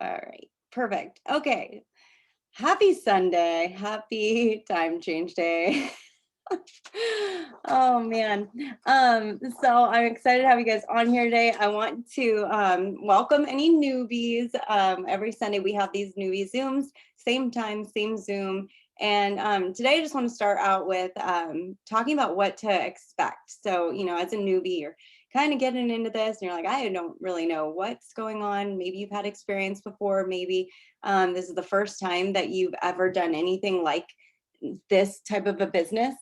All right. Perfect. Okay. Happy Sunday. Happy time change day. Oh man. So I'm excited to have you guys on here today. I want to welcome any newbies. Every Sunday we have these newbie Zooms, same time, same Zoom. And today I just want to start out with talking about what to expect. So, as a newbie, you're kind of getting into this and you're like, I don't really know what's going on. Maybe you've had experience before. Maybe this is the first time that you've ever done anything like this type of a business.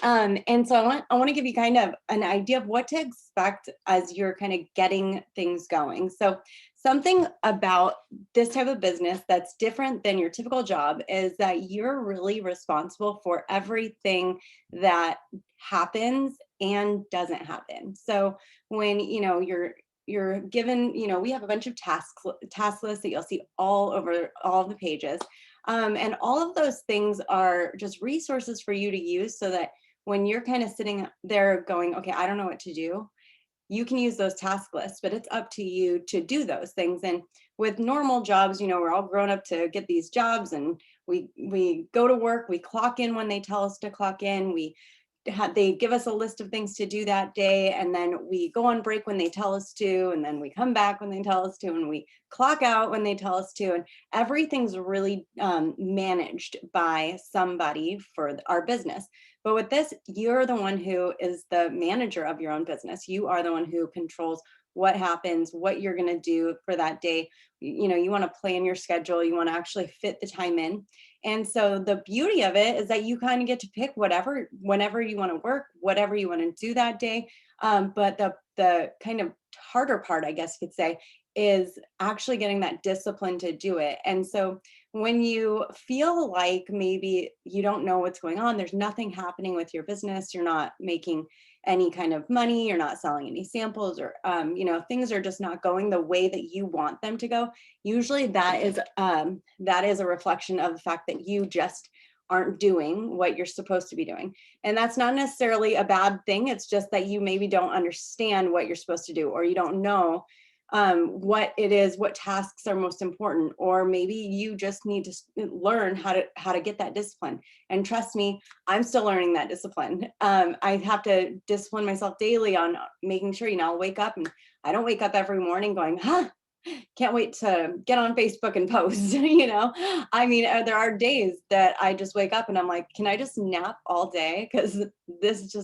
And so I want to give you kind of an idea of what to expect as you're kind of getting things going. So something about this type of business that's different than your typical job is that you're really responsible for everything that happens and doesn't happen. So when you're given, we have a bunch of task lists that you'll see all over all the pages. And all of those things are just resources for you to use so that when you're kind of sitting there going, okay, I don't know what to do, you can use those task lists, but it's up to you to do those things. And with normal jobs, we're all grown up to get these jobs and we go to work, we clock in when they tell us to clock in, they give us a list of things to do that day, and then we go on break when they tell us to, and then we come back when they tell us to, and we clock out when they tell us to, and everything's really managed by somebody for our business. But with this, you're the one who is the manager of your own business. You are the one who controls what happens, what you're going to do for that day. You want to plan your schedule, you want to actually fit the time in. And so the beauty of it is that you kind of get to pick whenever you want to work, whatever you want to do that day. But the kind of harder part, I guess you could say, is actually getting that discipline to do it. And so when you feel like maybe you don't know what's going on, there's nothing happening with your business, you're not making any kind of money, you're not selling any samples, or things are just not going the way that you want them to go. Usually that is a reflection of the fact that you just aren't doing what you're supposed to be doing. And that's not necessarily a bad thing. It's just that you maybe don't understand what you're supposed to do, or you don't know what it is, what tasks are most important, or maybe you just need to learn how to get that discipline. And trust me, I'm still learning that discipline. I have to discipline myself daily on making sure, I'll wake up, and I don't wake up every morning going, can't wait to get on Facebook and post. I mean, there are days that I just wake up and I'm like, can I just nap all day? Because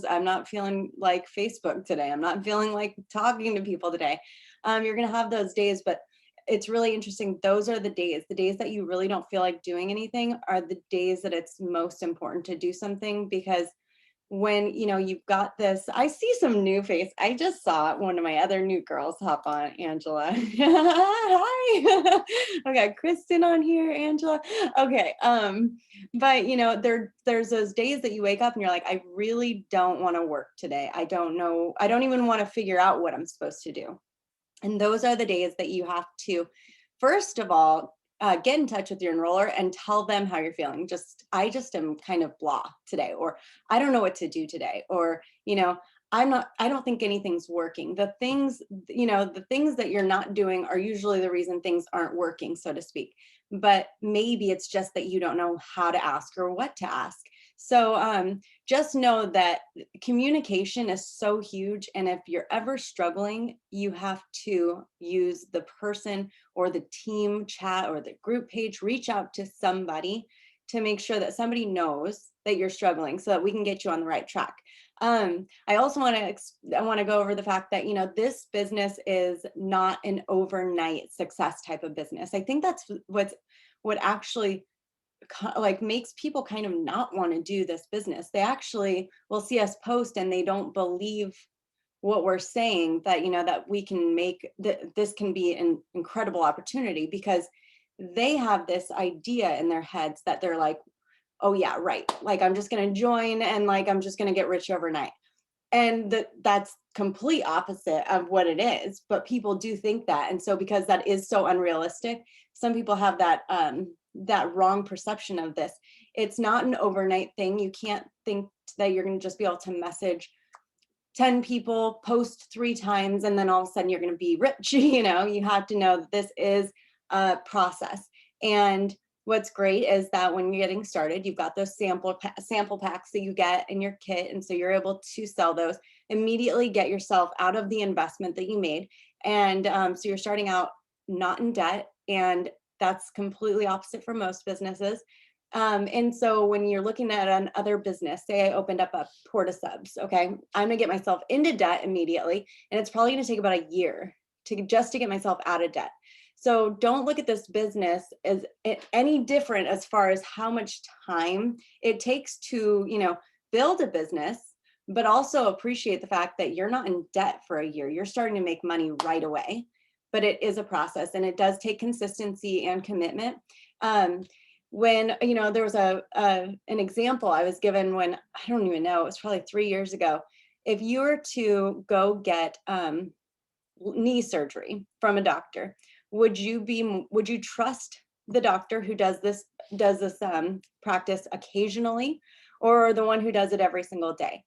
I'm not feeling like Facebook today. I'm not feeling like talking to people today. You're going to have those days, but it's really interesting. Those are the days that you really don't feel like doing anything are the days that it's most important to do something. Because when you've got this, I see some new face. I just saw one of my other new girls hop on, Angela. Hi. Okay, Kristen on here, Angela. Okay. But there's those days that you wake up and you're like, I really don't want to work today. I don't know, I don't even want to figure out what I'm supposed to do. And those are the days that you have to, first of all, get in touch with your enroller and tell them how you're feeling. I just am kind of blah today, or I don't know what to do today, or, I don't think anything's working. The things that you're not doing are usually the reason things aren't working, so to speak. But maybe it's just that you don't know how to ask or what to ask. So just know that communication is so huge. And if you're ever struggling, you have to use the person or the team chat or the group page, reach out to somebody to make sure that somebody knows that you're struggling so that we can get you on the right track. I also want to go over the fact that, this business is not an overnight success type of business. I think that's what actually like makes people kind of not want to do this business. They actually will see us post and they don't believe what we're saying, that that we can make this can be an incredible opportunity, because they have this idea in their heads that they're like, oh yeah, right, like I'm just going to join and like I'm just going to get rich overnight. And that's complete opposite of what it is, but people do think that. And so because that is so unrealistic, some people have that wrong perception of this. It's not an overnight thing. You can't think that you're going to just be able to message 10 people, post 3 times, and then all of a sudden you're going to be rich. You have to know that this is process. And what's great is that when you're getting started, you've got those sample packs that you get in your kit. And so you're able to sell those, immediately get yourself out of the investment that you made. And so you're starting out not in debt. And that's completely opposite for most businesses. And so when you're looking at another business, say I opened up a Porta Subs, okay, I'm gonna get myself into debt immediately. And it's probably gonna take about a year to get myself out of debt. So don't look at this business as any different as far as how much time it takes to, build a business, but also appreciate the fact that you're not in debt for a year. You're starting to make money right away, but it is a process and it does take consistency and commitment. When, there was an example I was given when, I don't even know, it was probably 3 years ago. If you were to go get knee surgery from a doctor, would you trust the doctor who does this practice occasionally, or the one who does it every single day?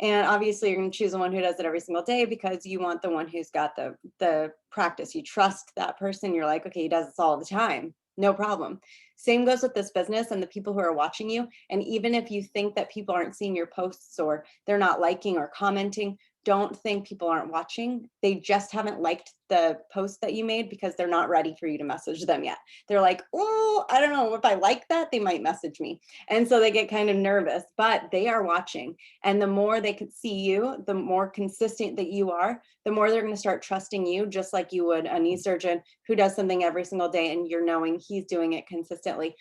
And obviously you're going to choose the one who does it every single day because you want the one who's got the practice. You trust that person. You're like, okay, he does this all the time, no problem. Same goes with this business and the people who are watching you. And even if you think that people aren't seeing your posts or they're not liking or commenting, don't think people aren't watching. They just haven't liked the post that you made because they're not ready for you to message them yet. They're like, oh, I don't know, if I like that, they might message me. And so they get kind of nervous, but they are watching. And the more they could see you, the more consistent that you are, the more they're going to start trusting you, just like you would a knee surgeon who does something every single day and you're knowing he's doing it consistently.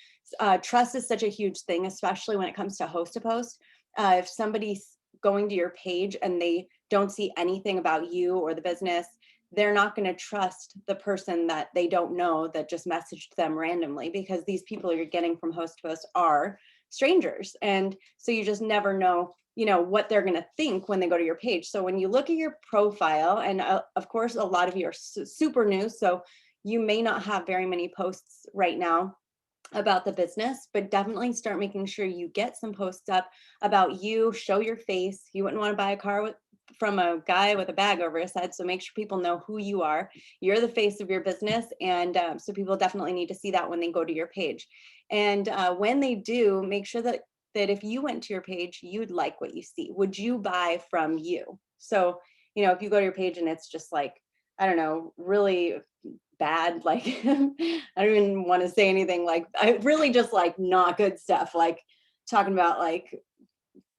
Trust is such a huge thing, especially when it comes to host to post. If somebody's going to your page and they don't see anything about you or the business, they're not going to trust the person that they don't know that just messaged them randomly, because these people you're getting from host to host are strangers. And so you just never know, what they're going to think when they go to your page. So when you look at your profile, and of course, a lot of you are super new, so you may not have very many posts right now about the business, but definitely start making sure you get some posts up about you, show your face. You wouldn't want to buy a car from a guy with a bag over his head. So make sure people know who you are. You're the face of your business. And so people definitely need to see that when they go to your page. And when they do, make sure that if you went to your page, you'd like what you see. Would you buy from you? So, if you go to your page and it's just like, I don't know, really bad, like I don't even want to say anything, like I really just like not good stuff, like talking about like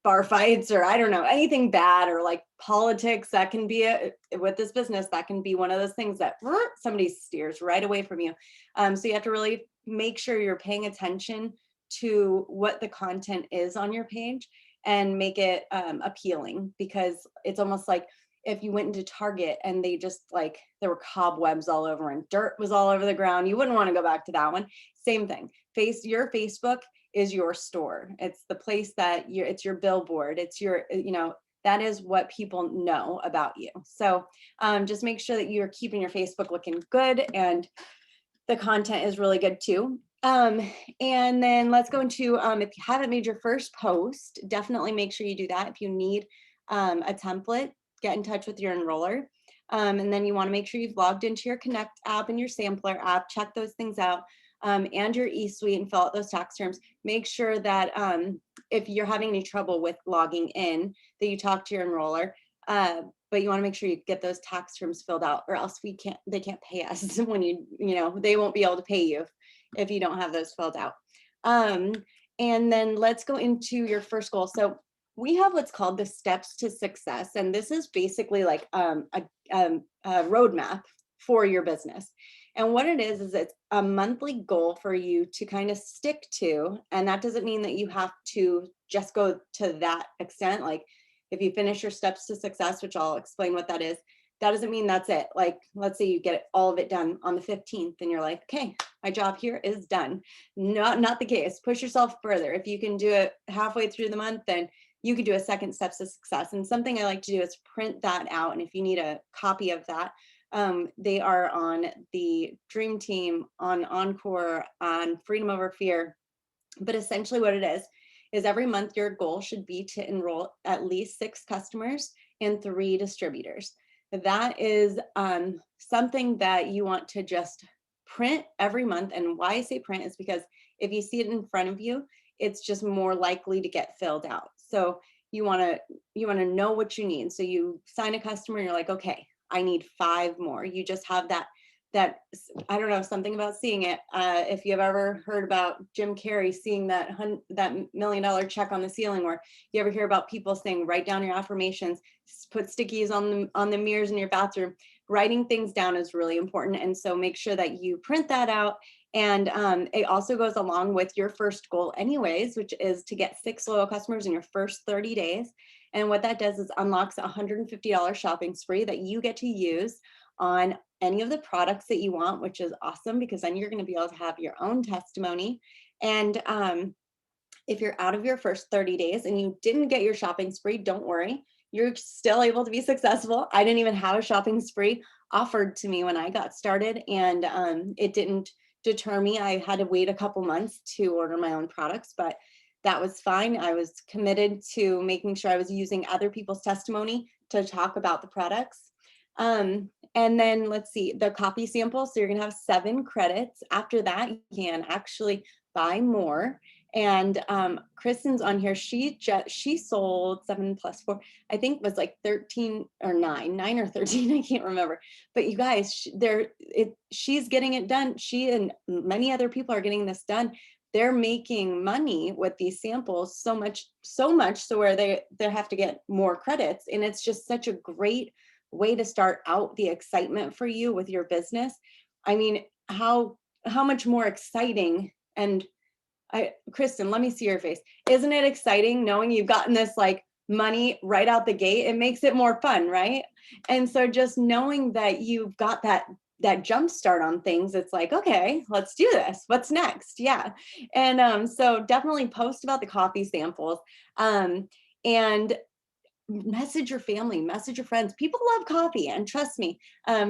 bar fights or I don't know, anything bad, or like politics, that can be with this business, that can be one of those things that somebody steers right away from you. So you have to really make sure you're paying attention to what the content is on your page and make it appealing, because it's almost like if you went into Target and they just like, there were cobwebs all over and dirt was all over the ground, you wouldn't want to go back to that one. Same thing. Your Facebook is your store. It's the place that it's your billboard. It's your, that is what people know about you. So just make sure that you're keeping your Facebook looking good and the content is really good too. And then let's go into, if you haven't made your first post, definitely make sure you do that. If you need a template, get in touch with your enroller. And then you want to make sure you've logged into your Connect app and your Sampler app, check those things out, and your eSuite, and fill out those tax terms. Make sure that if you're having any trouble with logging in, that you talk to your enroller. But you want to make sure you get those tax terms filled out, or else they can't pay us when they won't be able to pay you if you don't have those filled out. And then let's go into your first goal. So we have what's called the steps to success. And this is basically like a roadmap for your business. And what it is it's a monthly goal for you to kind of stick to. And that doesn't mean that you have to just go to that extent. Like if you finish your steps to success, which I'll explain what that is, that doesn't mean that's it. Like, let's say you get all of it done on the 15th and you're like, okay, my job here is done. Not the case. Push yourself further. If you can do it halfway through the month, then you could do a second steps to success. And something I like to do is print that out. And if you need a copy of that, they are on the Dream Team, on Encore, on Freedom Over Fear. But essentially what it is every month your goal should be to enroll at least 6 customers and 3 distributors. That is something that you want to just print every month. And why I say print is because if you see it in front of you, it's just more likely to get filled out. So you want to know what you need. So you sign a customer, and you're like, okay, I need 5 more. You just have that I don't know, something about seeing it. If you've ever heard about Jim Carrey seeing that $1 million check on the ceiling, or you ever hear about people saying, write down your affirmations, put stickies on the mirrors in your bathroom. Writing things down is really important. And so make sure that you print that out. And it also goes along with your first goal anyways, which is to get 6 loyal customers in your first 30 days. And what that does is unlocks a $150 shopping spree that you get to use on any of the products that you want, which is awesome, because then you're going to be able to have your own testimony. And if you're out of your first 30 days and you didn't get your shopping spree, don't worry. You're still able to be successful. I didn't even have a shopping spree offered to me when I got started, and it didn't deter me. I had to wait a couple months to order my own products, but that was fine. I was committed to making sure I was using other people's testimony to talk about the products. And then let's see, the copy sample. So you're going to have 7 credits. After that, you can actually buy more. And Kristen's on here. She sold 7 plus 4, I think was like 13 or 9 or 13. I can't remember. But you guys, she's getting it done. She and many other people are getting this done. They're making money with these samples so much so where they have to get more credits. And it's just such a great way to start out the excitement for you with your business. I mean, how much more exciting. And Kristen, let me see your face. Isn't it exciting knowing you've gotten this like money right out the gate? It makes it more fun, right? And so just knowing that you've got that jump start on things, it's like, okay, let's do this. What's next? Yeah. And so definitely post about the coffee samples. And message your family, message your friends. People love coffee, and trust me.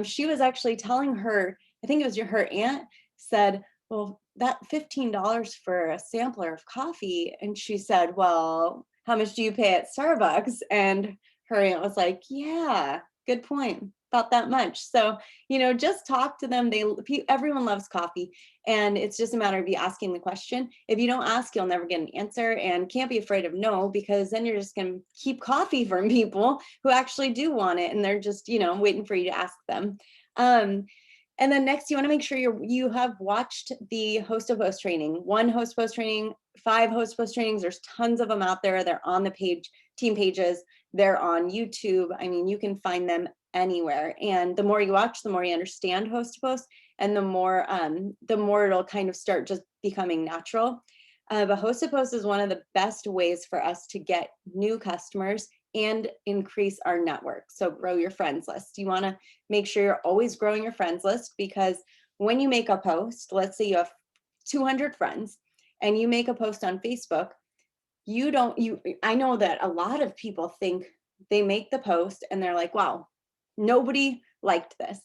She was actually telling her, I think it was her aunt said, well, that $15 for a sampler of coffee. And she said, well, how much do you pay at Starbucks? And her aunt was like, yeah, good point. About that much. So, just talk to them. Everyone loves coffee, and it's just a matter of you asking the question. If you don't ask, you'll never get an answer, and can't be afraid of no, because then you're just going to keep coffee from people who actually do want it, and they're just, waiting for you to ask them. And then next, you want to make sure you have watched the host of post training, 1 host post training, 5 host post trainings. There's tons of them out there. They're on the team pages. They're on YouTube. I mean, you can find them anywhere. And the more you watch, the more you understand host to post, and the more it'll kind of start just becoming natural. But host to post is one of the best ways for us to get new customers and increase our network. So grow your friends list. You want to make sure you're always growing your friends list, because when you make a post, let's say you have 200 friends and you make a post on Facebook, I know that a lot of people think they make the post and they're like, wow, nobody liked this.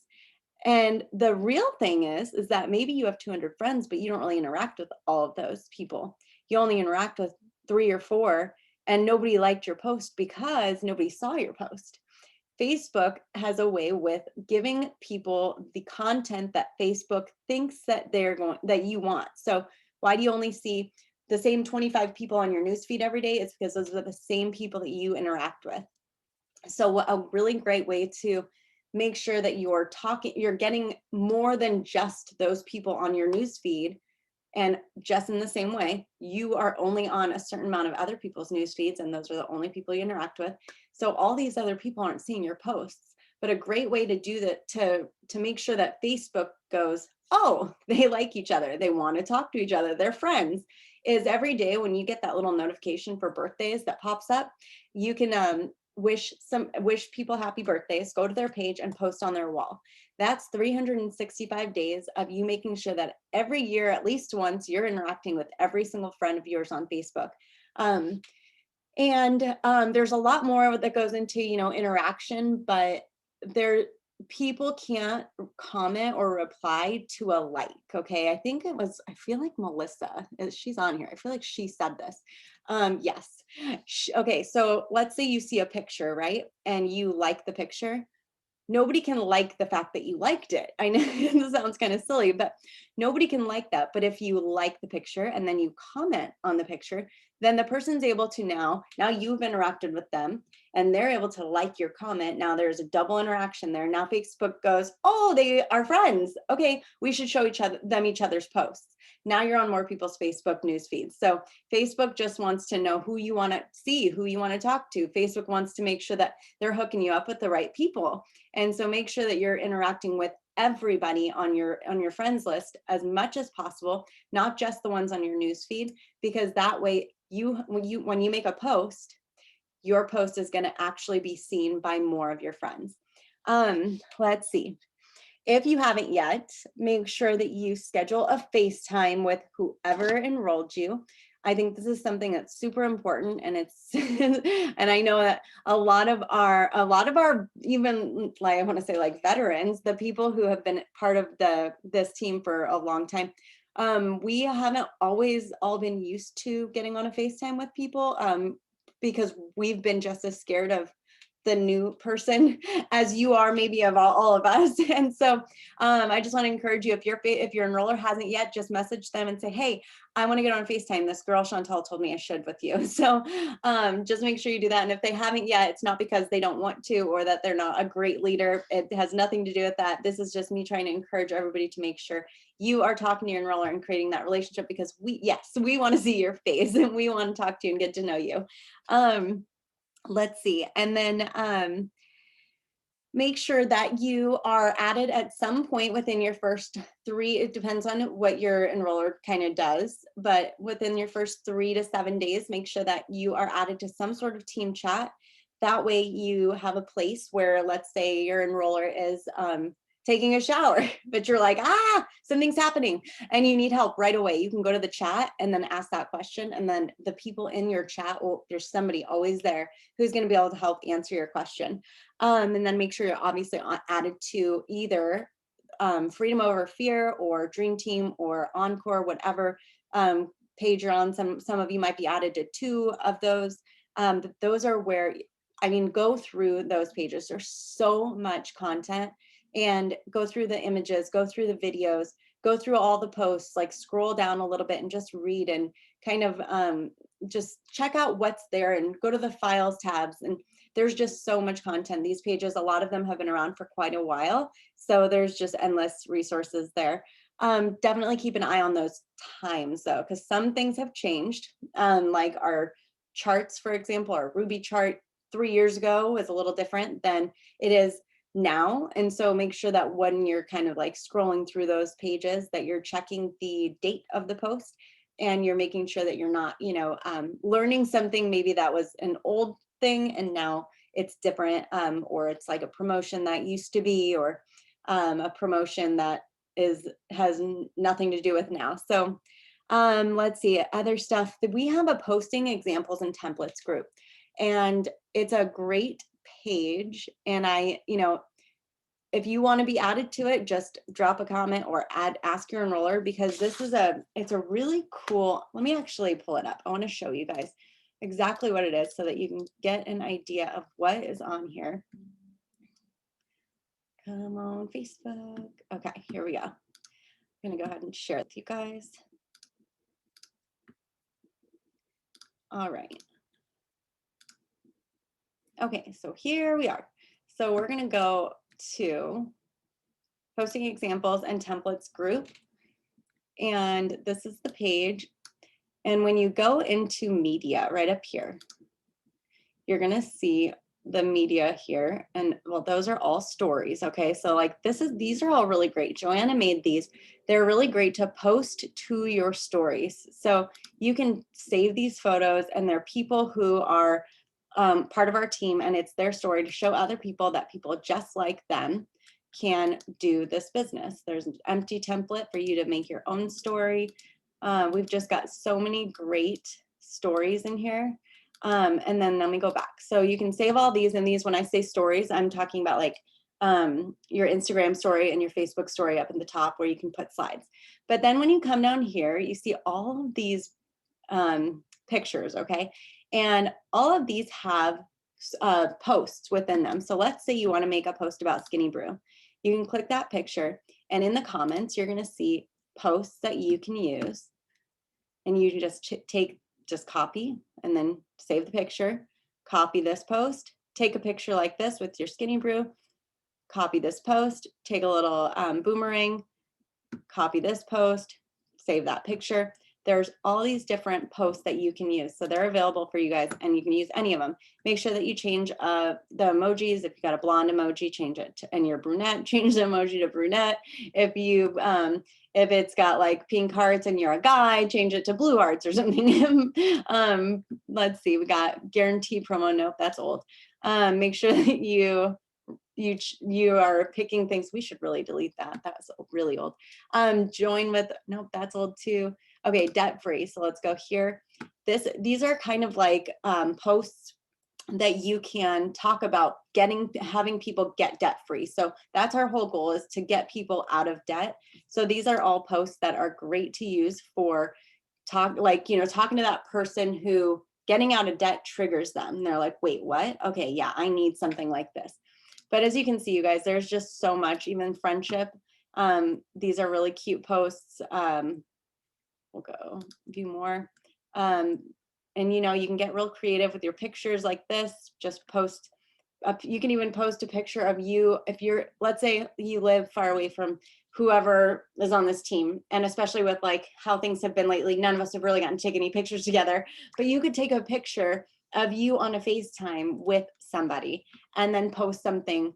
And the real thing is that maybe you have 200 friends, but you don't really interact with all of those people. You only interact with 3 or 4, and nobody liked your post because nobody saw your post. Facebook has a way with giving people the content that Facebook thinks that that you want. So why do you only see the same 25 people on your newsfeed every day? It's because those are the same people that you interact with. So a really great way to make sure that you're getting more than just those people on your newsfeed. And just in the same way, you are only on a certain amount of other people's news feeds, and those are the only people you interact with. So all these other people aren't seeing your posts. But a great way to do that, to make sure that Facebook goes, oh, they like each other, they want to talk to each other, they're friends, is every day when you get that little notification for birthdays that pops up, you can wish people happy birthdays, go to their page and post on their wall. That's 365 days of you making sure that every year, at least once, you're interacting with every single friend of yours on Facebook. There's a lot more that goes into, interaction, but people can't comment or reply to a like. Okay. I feel like Melissa, she's on here. I feel like she said this. Yes. Okay. So let's say you see a picture, right? And you like the picture. nobody can like the fact that you liked it. I know this sounds kind of silly, but nobody can like that. But if you like the picture and then you comment on the picture, then the person's able to now you've interacted with them and they're able to like your comment. Now there's a double interaction there. Now Facebook goes, oh, they are friends. Okay, we should show each other's posts. Now you're on more people's Facebook news feeds. So Facebook just wants to know who you want to see, who you want to talk to. Facebook wants to make sure that they're hooking you up with the right people. And so make sure that you're interacting with everybody on your friends list as much as possible, not just the ones on your news feed, because that way when you make a post, your post is going to actually be seen by more of your friends. Let's see. If you haven't yet, make sure that you schedule a FaceTime with whoever enrolled you. I think this is something that's super important, and it's and I know that a lot of our even, like, I want to say, like, veterans, the people who have been part of this team for a long time, we haven't always all been used to getting on a FaceTime with people, because we've been just as scared of the new person as you are maybe of all of us. And so I just want to encourage you, if your enroller hasn't yet, just message them and say, hey, I want to get on FaceTime. This girl Chantal told me I should with you. So just make sure you do that. And if they haven't yet, it's not because they don't want to or that they're not a great leader. It has nothing to do with that. This is just me trying to encourage everybody to make sure you are talking to your enroller and creating that relationship, because we want to see your face and we want to talk to you and get to know you. Let's see. And then make sure that you are added at some point within your first 3, it depends on what your enroller kind of does, but within your first 3 to 7 days, make sure that you are added to some sort of team chat. That way you have a place where, let's say your enroller is taking a shower, but you're like, something's happening and you need help right away. You can go to the chat and then ask that question. And then the people in your chat, there's somebody always there who's going to be able to help answer your question. And then make sure you're obviously added to either Freedom Over Fear or Dream Team or Encore, whatever page you're on. Some of you might be added to 2 of those. Those are where, go through those pages. There's so much content, and go through the images, go through the videos, go through all the posts, like scroll down a little bit and just read and kind of just check out what's there and go to the files tabs. And there's just so much content. These pages, a lot of them have been around for quite a while. So there's just endless resources there. Definitely keep an eye on those times though, because some things have changed. Like our charts, for example, our Ruby chart 3 years ago was a little different than it is now. And so make sure that when you're kind of like scrolling through those pages, that you're checking the date of the post and you're making sure that you're not, learning something maybe that was an old thing and now it's different, or it's like a promotion that used to be, or a promotion that has nothing to do with now. So let's see, other stuff that we have, a posting examples and templates group, and it's a great page. And if you want to be added to it, just drop a comment or ask your enroller, because it's a really cool, let me actually pull it up. I want to show you guys exactly what it is so that you can get an idea of what is on here. Come on, Facebook. Okay, here we go. I'm going to go ahead and share it with you guys. All right. Okay, so here we are. So we're going to go to posting examples and templates group. And this is the page. And when you go into media right up here, you're going to see the media here. And well, those are all stories. Okay. So like these are all really great. Joanna made these. They're really great to post to your stories. So you can save these photos, and they're people who are part of our team, and it's their story to show other people that people just like them can do this business. There's an empty template for you to make your own story. We've just got so many great stories in here. And then let me go back. So you can save all these, and these, when I say stories, I'm talking about like your Instagram story and your Facebook story up in the top where you can put slides. But then when you come down here, you see all of these pictures, okay? And all of these have posts within them. So let's say you want to make a post about Skinny Brew. You can click that picture, and in the comments, you're going to see posts that you can use. And you can just copy and then save the picture, copy this post, take a picture like this with your Skinny Brew, copy this post, take a little boomerang, copy this post, save that picture. There's all these different posts that you can use. So they're available for you guys, and you can use any of them. Make sure that you change the emojis. If you got a blonde emoji, change it to, and you're brunette, change the emoji to brunette. If it's got like pink hearts and you're a guy, change it to blue hearts or something. Let's see, we got guarantee promo. Nope, that's old. Make sure that you are picking things. We should really delete that. That was really old. Join with, nope, that's old too. Okay, debt free. So let's go here. These are kind of like posts that you can talk about having people get debt free. So that's our whole goal, is to get people out of debt. So these are all posts that are great to use for talking to that person who getting out of debt triggers them. They're like, wait, what? Okay, yeah, I need something like this. But as you can see, you guys, there's just so much, even friendship. These are really cute posts. We'll go view more. And you can get real creative with your pictures like this. Just post, you can even post a picture of you. If let's say you live far away from whoever is on this team, and especially with like how things have been lately, none of us have really gotten to take any pictures together, but you could take a picture of you on a FaceTime with somebody and then post something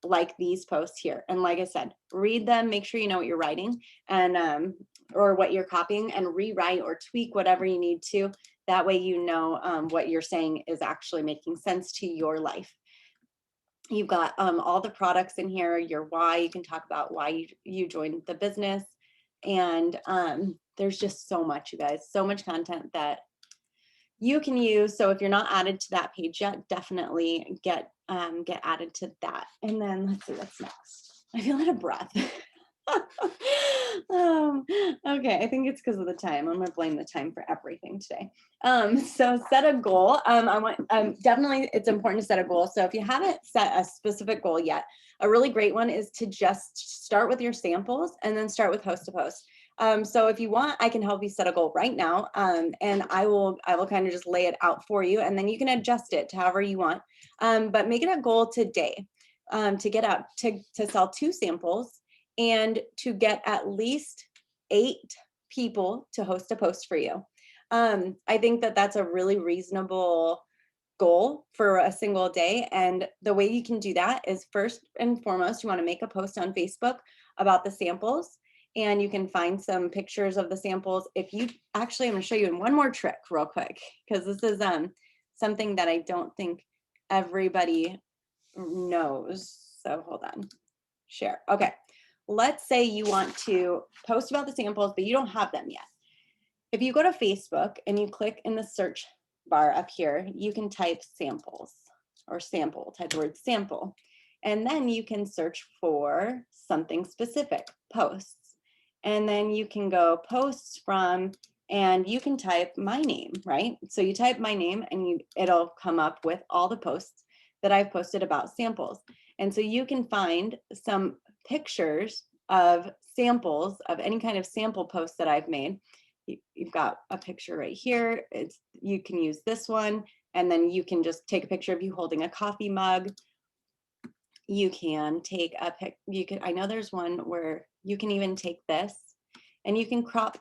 like these posts here. And like I said, read them, make sure you know what you're writing and or what you're copying, and rewrite or tweak whatever you need to. That way you know what you're saying is actually making sense to your life. You've got all the products in here, your why. You can talk about why you joined the business. And there's just so much, you guys, so much content that you can use. So if you're not added to that page yet, definitely get added to that. And then let's see what's next. I feel out of breath. Okay, I think it's because of the time. I'm gonna blame the time for everything today. So set a goal. Definitely it's important to set a goal. So if you haven't set a specific goal yet, a really great one is to just start with your samples and then start with host to post. So if you want, I can help you set a goal right now, and I will kind of just lay it out for you, and then you can adjust it to however you want. But make it a goal today to get out to sell 2 samples and to get at least 8 people to host a post for you. I think that that's a really reasonable goal for a single day. And the way you can do that is, first and foremost, you want to make a post on Facebook about the samples, and you can find some pictures of the samples. I'm going to show you in one more trick real quick, because this is something that I don't think everybody knows. So hold on, share. Okay. Let's say you want to post about the samples, but you don't have them yet. If you go to Facebook and you click in the search bar up here, you can type samples or sample, type the word sample, and then you can search for something specific, posts. And then you can go posts from, and you can type my name, right? So you type my name and it'll come up with all the posts that I've posted about samples. And so you can find some pictures of samples of any kind of sample posts that I've made. You've got a picture right here. You can use this one, and then you can just take a picture of you holding a coffee mug. You can take a pic. I know there's one where you can even take this and you can crop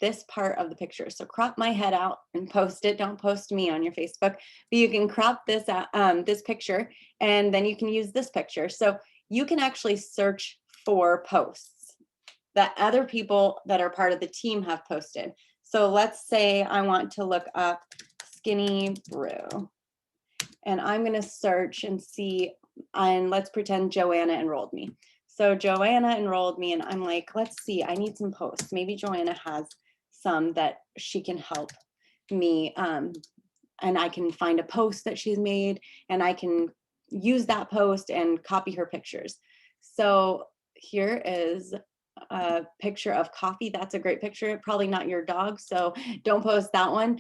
this part of the picture. So crop my head out and post it. Don't post me on your Facebook, but you can crop this this picture, and then you can use this picture. So you can actually search for posts that other people that are part of the team have posted. So let's say I want to look up Skinny Brew, and I'm going to search and see, and let's pretend Joanna enrolled me. So Joanna enrolled me, and I'm like, let's see, I need some posts. Maybe Joanna has some that she can help me, and I can find a post that she's made, and I can use that post and copy her pictures. So here is a picture of coffee. That's a great picture. Probably not your dog, so don't post that one.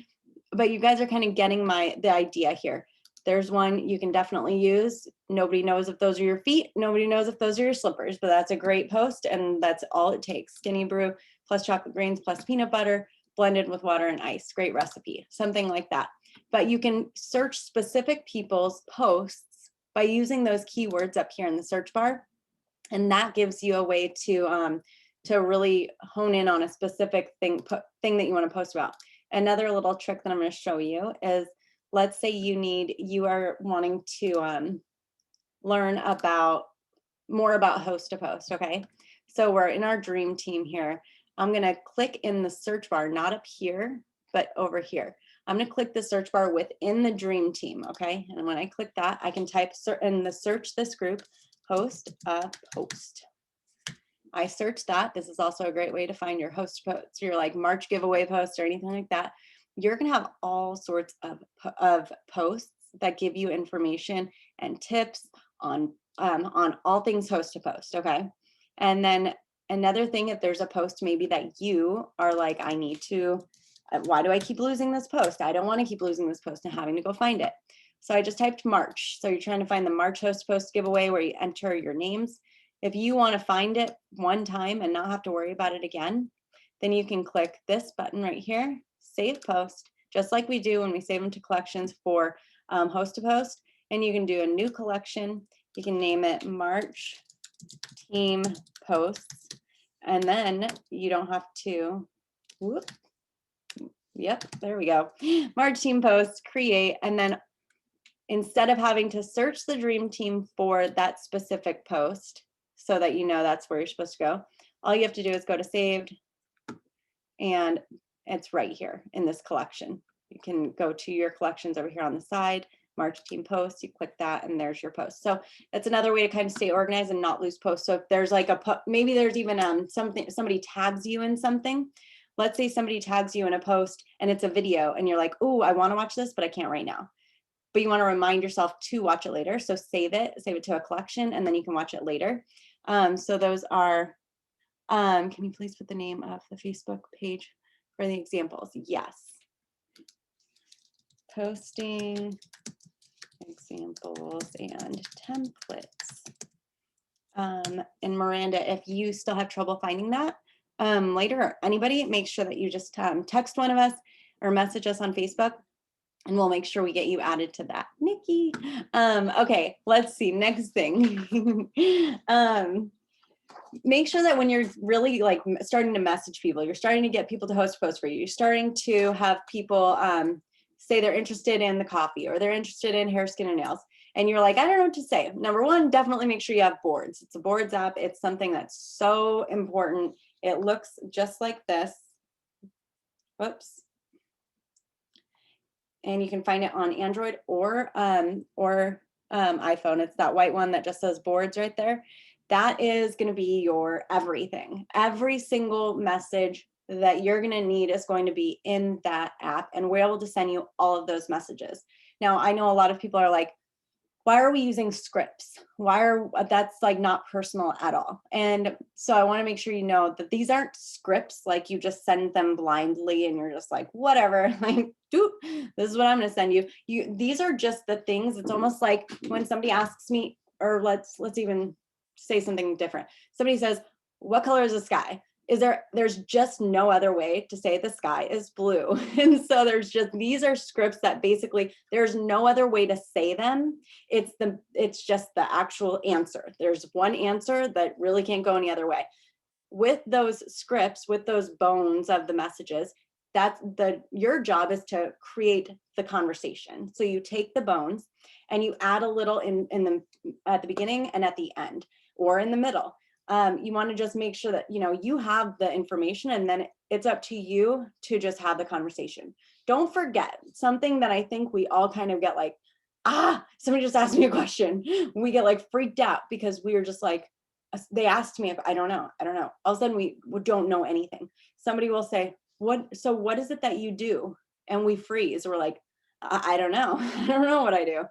But you guys are kind of getting the idea here. There's one you can definitely use. Nobody knows if those are your feet. Nobody knows if those are your slippers, but that's a great post. And that's all it takes. Skinny brew plus chocolate grains plus peanut butter blended with water and ice. Great recipe, something like that. But you can search specific people's posts by using those keywords up here in the search bar. And that gives you a way to really hone in on a specific thing that you want to post about. Another little trick that I'm going to show you is, let's say you are wanting to learn more about host to post. Okay, so we're in our dream team here. I'm going to click in the search bar, not up here, but over here. I'm going to click the search bar within the dream team. Okay, and when I click that, I can type in the search this group, host a post. I search that. This is also a great way to find your host posts, your like March giveaway posts or anything like that. You're going to have all sorts of posts that give you information and tips on all things host to post. Okay. And then another thing, if there's a post maybe that you are like, why do I keep losing this post? I don't want to keep losing this post and having to go find it. So I just typed March. So you're trying to find the March host post giveaway where you enter your names. If you want to find it one time and not have to worry about it again, then you can click this button right here, save post, just like we do when we save them to collections for host to post. And you can do a new collection. You can name it March Team Posts. And then you don't have to, whoop. Yep, there we go. March Team Posts, create, and then instead of having to search the dream team for that specific post, so that you know that's where you're supposed to go, all you have to do is go to saved, and it's right here in this collection. You can go to your collections over here on the side, March Team Posts, you click that and there's your post. So that's another way to kind of stay organized and not lose posts. So if there's like maybe there's even somebody tags you in something. Let's say somebody tags you in a post and it's a video and you're like, oh, I want to watch this, but I can't right now. But you want to remind yourself to watch it later. So save it to a collection, and then you can watch it later. So those are, can you please put the name of the Facebook page for the examples? Yes. Posting examples and templates. And Miranda, if you still have trouble finding that later, or anybody, make sure that you just text one of us or message us on Facebook, and we'll make sure we get you added to that. Nikki. Okay, let's see. Next thing. Make sure that when you're really like starting to message people, you're starting to get people to host posts for you. You're starting to have people say they're interested in the coffee or they're interested in hair, skin, and nails. And you're like, I don't know what to say. Number one, definitely make sure you have boards. It's a boards app. It's something that's so important. It looks just like this. Whoops. And you can find it on Android or iPhone. It's that white one that just says boards right there. That is going to be your everything. Every single message that you're going to need is going to be in that app, and we're able to send you all of those messages. Now, I know a lot of people are like, why are we using scripts? That's like not personal at all. And so I want to make sure you know that these aren't scripts, like you just send them blindly and you're just like, whatever, like, doop, this is what I'm going to send you. These are just the things. It's almost like when somebody asks me, or let's even say something different. Somebody says, what color is the sky? There's just no other way to say the sky is blue. And so these are scripts that basically there's no other way to say them. It's just the actual answer. There's one answer that really can't go any other way. With those scripts, with those bones of the messages, your job is to create the conversation. So you take the bones and you add a little at the beginning and at the end, or in the middle. You want to just make sure that you have the information, and then it's up to you to just have the conversation. Don't forget something that I think we all kind of get like, somebody just asked me a question. We get like freaked out because we are just like, they asked me if I don't know. All of a sudden we don't know anything. Somebody will say, what is it that you do? And we freeze. We're like, I don't know. I don't know what I do.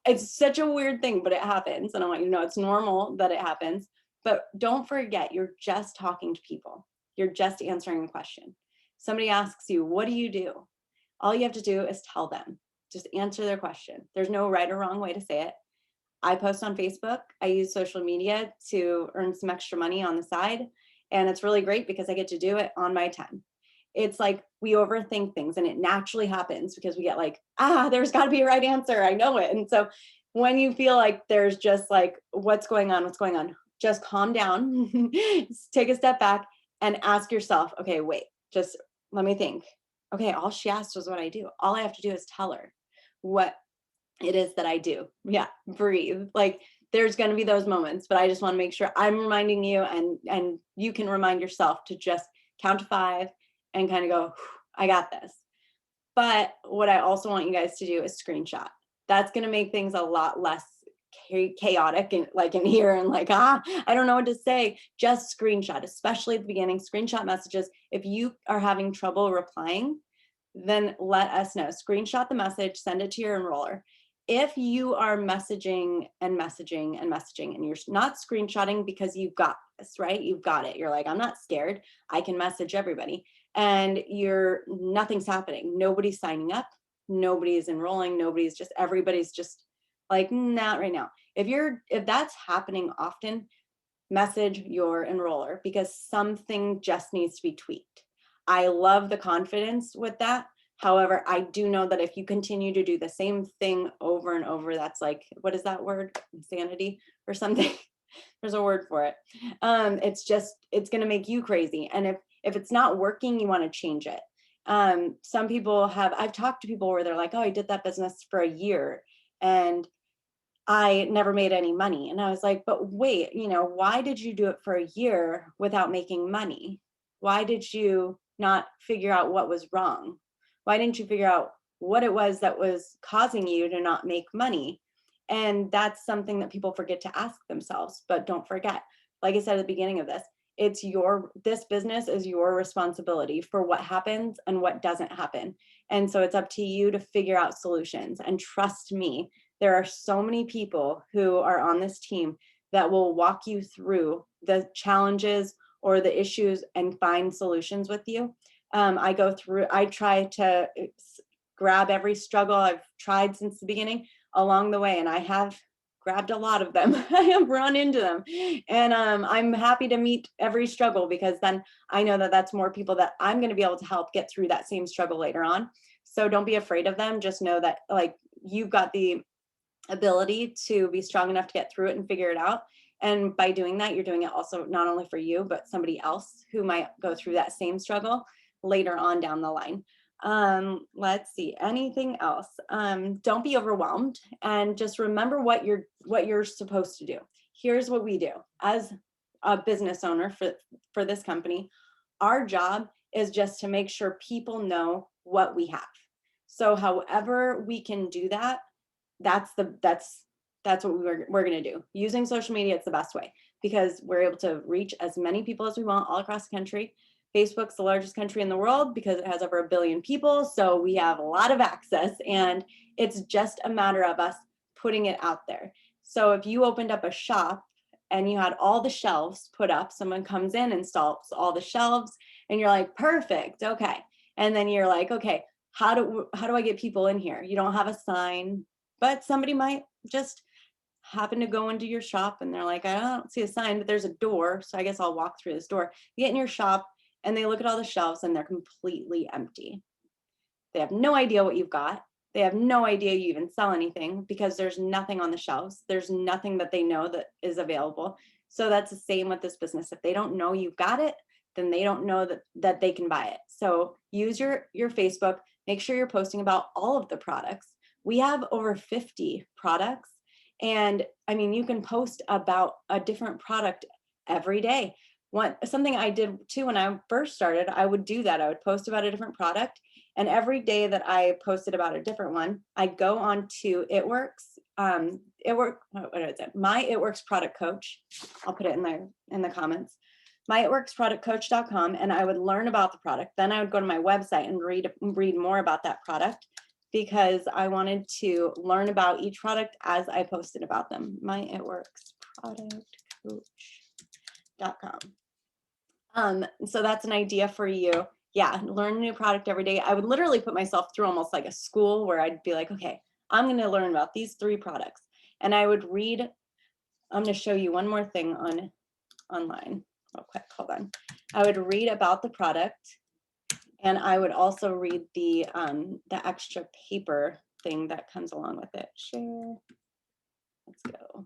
It's such a weird thing, but it happens. And I want you to know it's normal that it happens. But don't forget, you're just talking to people. You're just answering a question. Somebody asks you, what do you do? All you have to do is tell them. Just answer their question. There's no right or wrong way to say it. I post on Facebook. I use social media to earn some extra money on the side. And it's really great because I get to do it on my time. It's like we overthink things and it naturally happens because we get like, there's got to be a right answer. I know it. And so when you feel like there's just like, what's going on? Just calm down, take a step back and ask yourself, okay, wait, just let me think. Okay, all she asked was what I do. All I have to do is tell her what it is that I do. Yeah, breathe. Like there's going to be those moments, but I just want to make sure I'm reminding you and you can remind yourself to just count to 5 and kind of go, I got this. But what I also want you guys to do is screenshot. That's going to make things a lot less chaotic and like in here and like, I don't know what to say. Just screenshot, especially at the beginning, screenshot messages. If you are having trouble replying, then let us know. Screenshot the message, send it to your enroller. If you are messaging and messaging and messaging and you're not screenshotting because you've got this, right? You've got it. You're like, I'm not scared. I can message everybody. And nothing's happening. Nobody's signing up. Nobody's enrolling. Everybody's just like, not right now. If that's happening often, message your enroller because something just needs to be tweaked. I love the confidence with that. However, I do know that if you continue to do the same thing over and over, that's like, what is that word? Insanity or something? There's a word for it. It's going to make you crazy. And if it's not working, you want to change it. Some people I've talked to people where they're like, oh, I did that business for a year and I never made any money. And I was like, but wait, why did you do it for a year without making money? Why did you not figure out what was wrong? Why didn't you figure out what it was that was causing you to not make money? And that's something that people forget to ask themselves, but don't forget, like I said at the beginning of this, this business is your responsibility for what happens and what doesn't happen. And so it's up to you to figure out solutions. And trust me, there are so many people who are on this team that will walk you through the challenges or the issues and find solutions with you. I try to grab every struggle I've tried since the beginning along the way, and I have grabbed a lot of them. I have run into them, and I'm happy to meet every struggle because then I know that that's more people that I'm going to be able to help get through that same struggle later on. So don't be afraid of them. Just know that like you've got the ability to be strong enough to get through it and figure it out. And by doing that, you're doing it also not only for you, but somebody else who might go through that same struggle later on down the line. Let's see, anything else? Don't be overwhelmed and just remember what you're supposed to do. Here's what we do as a business owner for this company. Our job is just to make sure people know what we have. So however we can do that, that's what we're going to do. Using social media, it's the best way because we're able to reach as many people as we want all across the country. Facebook's the largest country in the world because it has over 1 billion people. So we have a lot of access and it's just a matter of us putting it out there. So if you opened up a shop and you had all the shelves put up, someone comes in, installs all the shelves and you're like, perfect. Okay. And then you're like, okay, how do I get people in here? You don't have a sign, but somebody might just happen to go into your shop and they're like, I don't see a sign, but there's a door. So I guess I'll walk through this door. You get in your shop and they look at all the shelves and they're completely empty. They have no idea what you've got. They have no idea you even sell anything because there's nothing on the shelves. There's nothing that they know that is available. So that's the same with this business. If they don't know you've got it, then they don't know that they can buy it. So use your Facebook. Make sure you're posting about all of the products. We have over 50 products. And I mean, you can post about a different product every day. Something I did too when I first started, I would do that. I would post about a different product. And every day that I posted about a different one, I'd go on to It Works. What is it? My It Works Product Coach. I'll put it in the comments. myitworksproductcoach.com, and I would learn about the product. Then I would go to my website and read more about that product because I wanted to learn about each product as I posted about them. myitworksproductcoach.com. So that's an idea for you yeah, learn a new product every day. I would literally put myself through almost like a school where I'd be like, okay, I'm going to learn about these 3 products. And I would read, I'm going to show you one more thing online real quick. Hold on. I would read about the product, and I would also read the extra paper thing that comes along with it. Share. Let's go.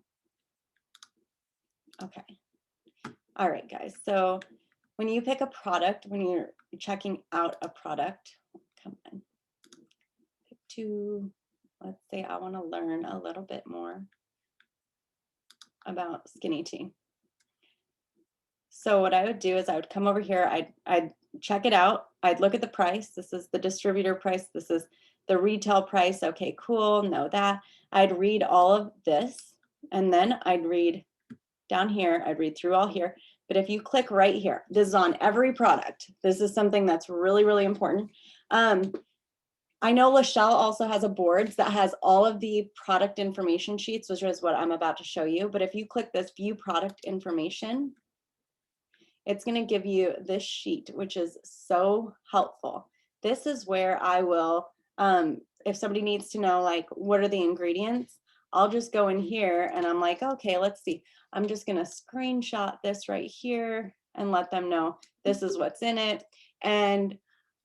Okay. All right, guys. So when you pick a product, when you're checking out a product, come on, pick 2. Let's say I want to learn a little bit more about skinny tea. So what I would do is I would come over here, I'd check it out. I'd look at the price. This is the distributor price. This is the retail price. Okay, cool, know that. I'd read all of this, and then I'd read down here. I'd read through all here. But if you click right here, this is on every product. This is something that's really, really important. I know Lachelle also has a board that has all of the product information sheets, which is what I'm about to show you. But if you click this view product information, it's going to give you this sheet, which is so helpful. This is where I will, if somebody needs to know, like, what are the ingredients, I'll just go in here and I'm like, okay, let's see. I'm just going to screenshot this right here and let them know this is what's in it, and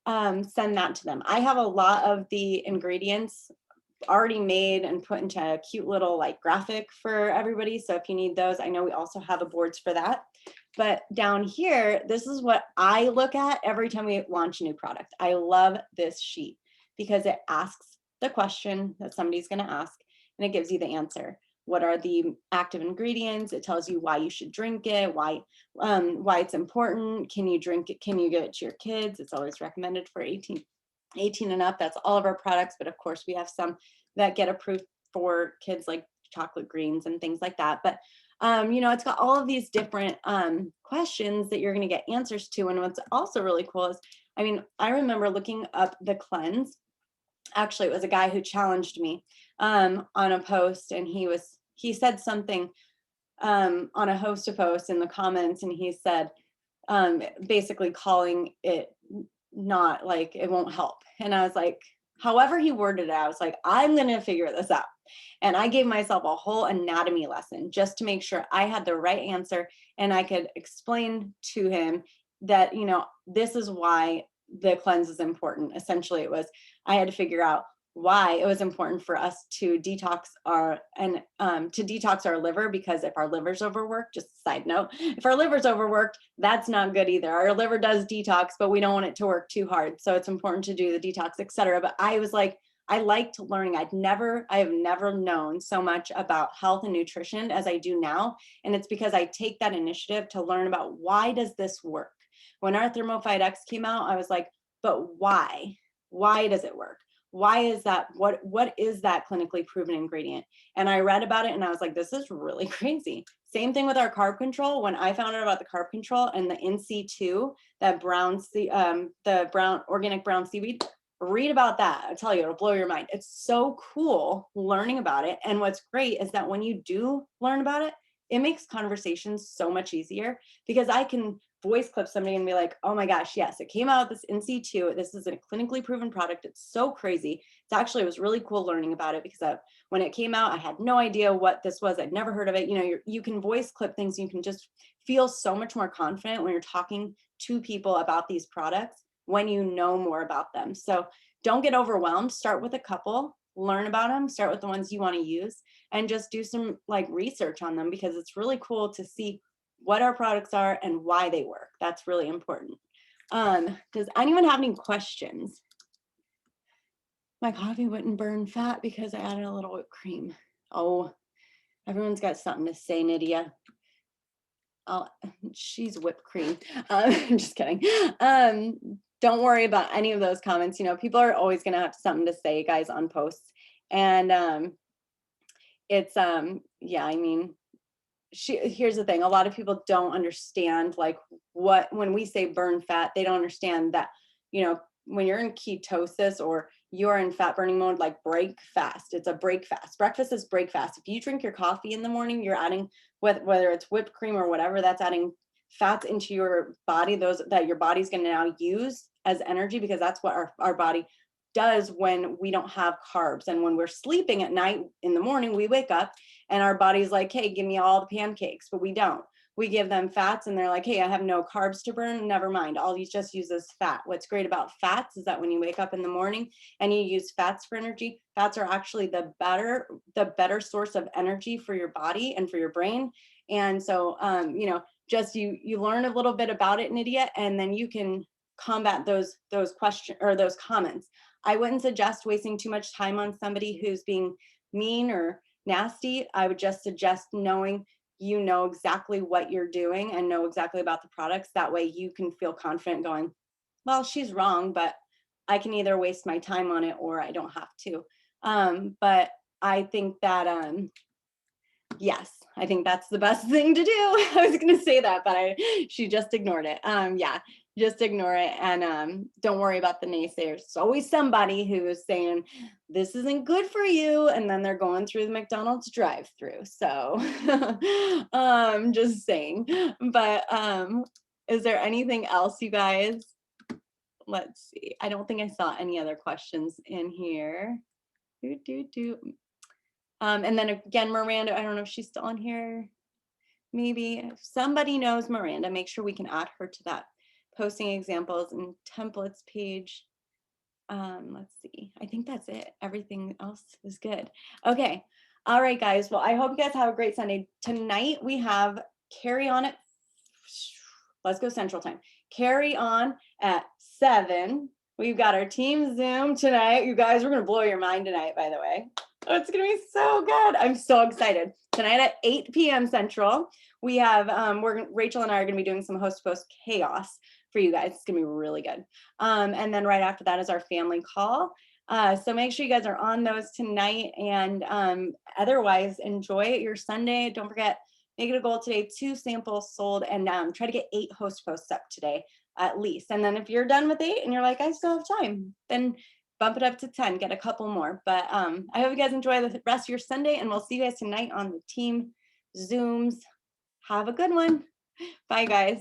send that to them. I have a lot of the ingredients already made and put into a cute little like graphic for everybody. So if you need those, I know we also have the boards for that. But down here, this is what I look at every time we launch a new product. I love this sheet because it asks the question that somebody's going to ask, and it gives you the answer. What are the active ingredients? It tells you why you should drink it, why it's important. Can you drink it? Can you give it to your kids? It's always recommended for 18 and up. That's all of our products, but of course we have some that get approved for kids, like chocolate greens and things like that. But you know, it's got all of these different questions that you're going to get answers to. And what's also really cool is, I mean, I remember looking up the cleanse. Actually, it was a guy who challenged me on a post, and he said something on a host to post in the comments, and he said basically calling it not like it won't help. And I was like, however he worded it, I was like, I'm going to figure this out. And I gave myself a whole anatomy lesson just to make sure I had the right answer, and I could explain to him that, you know, this is why the cleanse is important. Essentially, it was, I had to figure out why it was important for us to detox our liver, because if our liver's overworked, just a side note, if our liver's overworked, that's not good either. Our liver does detox, but we don't want it to work too hard. So it's important to do the detox, etc. But I was like, I liked learning. I have never known so much about health and nutrition as I do now. And it's because I take that initiative to learn about, why does this work? When our Thermophyte X came out, I was like, but why? Why does it work? Why is that? What is that clinically proven ingredient? And I read about it and I was like, this is really crazy. Same thing with our carb control. When I found out about the carb control and the NC2, that the brown organic brown seaweed, read about that. I tell you, it'll blow your mind. It's so cool learning about it. And what's great is that when you do learn about it, it makes conversations so much easier, because I can voice clip somebody and be like, oh my gosh, yes, it came out with this NC2. This is a clinically proven product. It's so crazy. It was really cool learning about it, because when it came out, I had no idea what this was. I'd never heard of it. You know, you can voice clip things. You can just feel so much more confident when you're talking to people about these products when you know more about them. So don't get overwhelmed. Start with a couple, learn about them, start with the ones you want to use, and just do some like research on them, because it's really cool to see what our products are and why they work. That's really important. Does anyone have any questions? My coffee wouldn't burn fat because I added a little whipped cream. Oh, everyone's got something to say, Nydia. She's whipped cream. Just kidding. Don't worry about any of those comments. You know, people are always going to have something to say, guys, on posts. And it's, yeah, I mean, here's the thing. A lot of people don't understand, like, when we say burn fat, they don't understand that, you know, when you're in ketosis or you're in fat burning mode, like, break fast. It's a break fast. Breakfast is break fast. If you drink your coffee in the morning, you're adding, whether it's whipped cream or whatever, that's adding fats into your body, those that your body's going to now use as energy, because that's what our body does when we don't have carbs. And when we're sleeping at night, in the morning, we wake up and our body's like, hey, give me all the pancakes, but we don't. We give them fats and they're like, hey, I have no carbs to burn. Never mind. I'll just use this fat. What's great about fats is that when you wake up in the morning and you use fats for energy, fats are actually the better source of energy for your body and for your brain. And so, just you learn a little bit about it, Nydia, and then you can combat those questions or those comments. I wouldn't suggest wasting too much time on somebody who's being mean or nasty. I would just suggest knowing you know exactly what you're doing and know exactly about the products. That way you can feel confident going, well, she's wrong, but I can either waste my time on it or I don't have to. But I think that, yes, I think that's the best thing to do. I was going to say that, but she just ignored it. Yeah, just ignore it. And don't worry about the naysayers. There's always somebody who is saying, this isn't good for you. And then they're going through the McDonald's drive-through. So just saying. But is there anything else, you guys? Let's see. I don't think I saw any other questions in here. And then again, Miranda, I don't know if she's still on here. Maybe if somebody knows Miranda, make sure we can add her to that posting examples and templates page. Let's see. I think that's it. Everything else is good. Okay. All right, guys. Well, I hope you guys have a great Sunday. Tonight we have Carry On at, let's go Central Time. Carry On at 7. We've got our team Zoom tonight. You guys, we're going to blow your mind tonight, by the way. Oh, it's going to be so good. I'm so excited. Tonight at 8 p.m. Central, we have, Rachel and I are going to be doing some host-to-host chaos for you guys. It's going to be really good. And then right after that is our family call. So make sure you guys are on those tonight. And otherwise, enjoy your Sunday. Don't forget, make it a goal today, 2 samples sold, and try to get 8 host posts up today at least. And then if you're done with 8 and you're like, I still have time, then bump it up to 10, get a couple more. But I hope you guys enjoy the rest of your Sunday, and we'll see you guys tonight on the team Zooms. Have a good one. Bye, guys.